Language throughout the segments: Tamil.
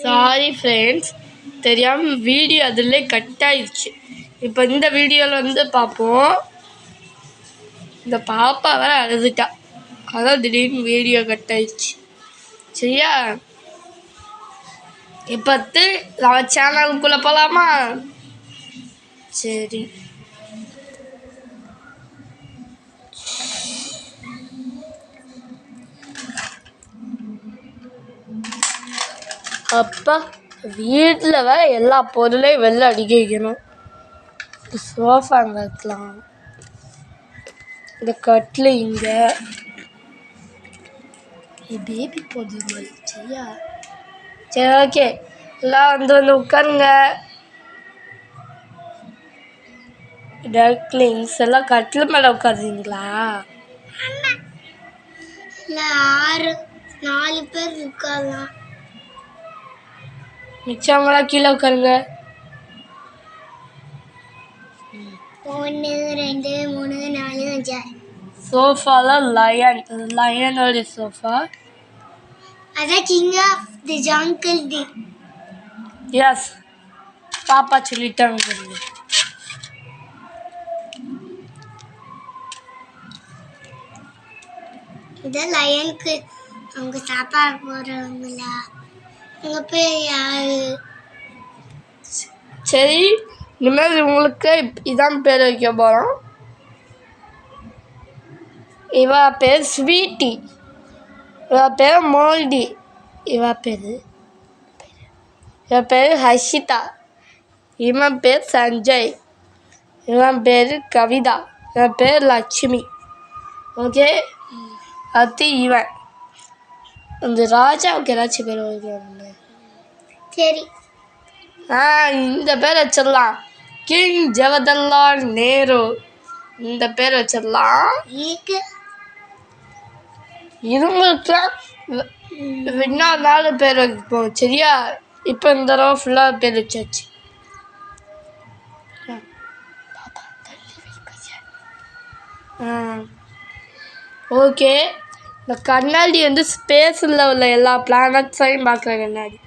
சாரி ஃப்ரெண்ட்ஸ், தெரியாமல் வீடியோ அதில் கட் ஆயிடுச்சு. இப்போ இந்த வீடியோவில் வந்து பார்ப்போம். இந்த பாப்பா வேற அழுதுட்டா, அதான் திடீர்னு வீடியோ கட் ஆயிடுச்சு. சரியா, இப்போ நம்ம சேனலுக்குள்ளே போகலாமா? சரி, அப்பா வீட்டில் வேற எல்லா பொருளையும் வெளில அடிக்க வைக்கணும். சோஃபா அங்கே வைக்கலாம், இந்த கட்டில் இங்கே, பேபி போடுற மாதிரி. சரியா, சரி ஓகே, எல்லாம் வந்து உட்காருங்க. டக்லிங்ஸ் எல்லாம் கட்டில் மேலே உட்காருங்களா? இல்லை, 4 பேர் உட்காரலாம். மிச்சவங்களாம் கீழே உட்காருங்க. 1 2 3 4 5. சோஃபாலாம் லயனோட சோஃபா. அதான் கிங் ஆஃப் தி ஜங்கிள் தி. எஸ், பாப்பா சொல்லிட்டாங்க. இதான் லயனுக்கு அவங்க சாப்பாடு போடுறவங்களா? அவங்க பேர் யாரு? சரி, இனிமேல் உங்களுக்கு இதான் பேர் வைக்க போகிறோம். இவ பேர் ஸ்வீட்டி, இவ பேர் மோல்டி, இவ பேர் ஹர்ஷிதா, இவன் பேர் சஞ்சய், இவன் பேர் கவிதா, இவன் பேர் லட்சுமி. ஓகே, அது இவன் இந்த ராஜாவுக்கு ஏதாச்சும் பேர் வைக்கணும்ல. சரி, இந்த பேர் வச்சிடலாம், கிங் ஜவஹர்லால் நேரு. இந்த பேர் வச்சிடலாம். இவங்களுக்குலாம் இன்னொரு 4 பேர் வைப்போம். சரியா, இப்போ இந்த தடவை ஃபுல்லாக பேர் வச்சாச்சு. ஓகே, இந்த கண்ணாடி வந்து ஸ்பேஸில் உள்ள எல்லா பிளானட்ஸையும் பார்க்குற கண்ணாடி.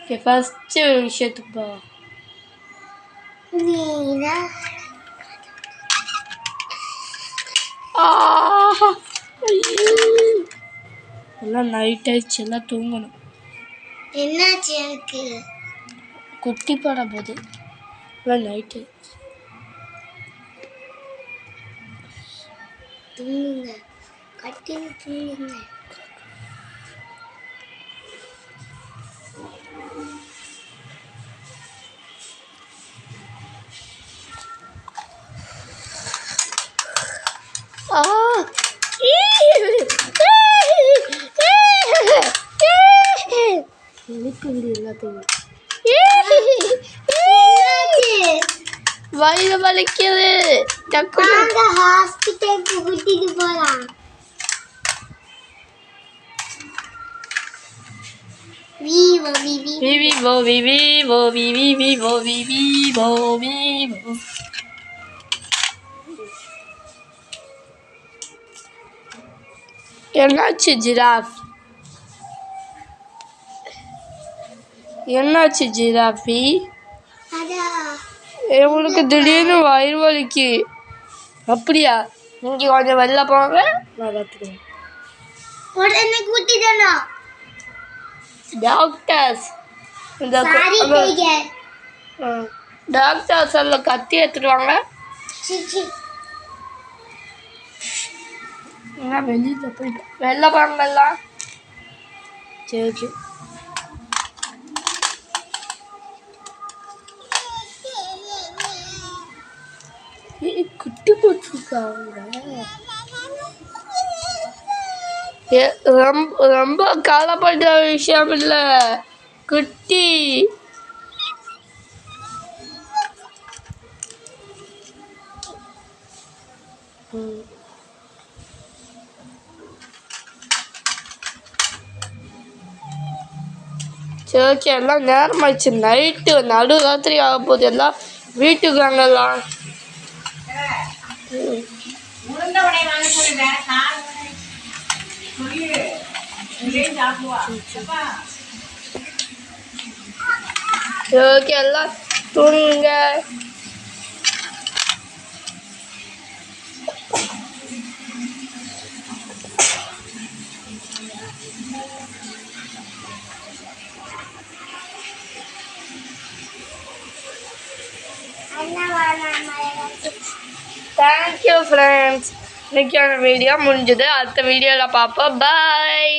ஓகே, ஃபஸ்ட்டு விஷயத்துக்கு போவோம். எல்லாம் நைட் ஆயிடுச்சு, எல்லாம் தூங்கணும். என்னாச்சு? எனக்கு குட்டி போட போது எல்லாம் நைட்டு. தூங்குங்க, கட்டில் தூங்குங்க. வயிறு வலிக்குது, ஹாஸ்பிட்டலுக்கு கூட்டிட்டு போலாம். என்னாச்சு ஜிராஃப்? என்னாச்சு ஜிராஃபி? உங்களுக்கு திடீர்னு வயிறு வலிக்கு. அப்படியா? நீங்க கொஞ்சம் வெளில போங்க, நான் பார்த்துக்கிறேன். உடனே கூட்டிட்டு டாக்டர்ஸ், இந்த டாக்டர்ஸ் எல்லாம் கத்தி எடுத்துருவாங்க. வெளியில் போயிட்டு வெளில போங்கலாம். சரி, குட்டி போட்டிருக்காங்க. ரொம்ப கவலைப்பட்ட விஷயம் இல்லை, குட்டி. சரி ஓகே, எல்லாம் நேரமாயிடுச்சு. நைட்டு நடு ராத்திரி ஆக போகுது. எல்லாம் வீட்டுக்கு வாங்கலாம். ஓகே எல்லாம் தூங்குங்க. Thank you friends. இன்னைக்கான வீடியோ முடிஞ்சது. அடுத்த வீடியோவில் பார்ப்போம். பாய்.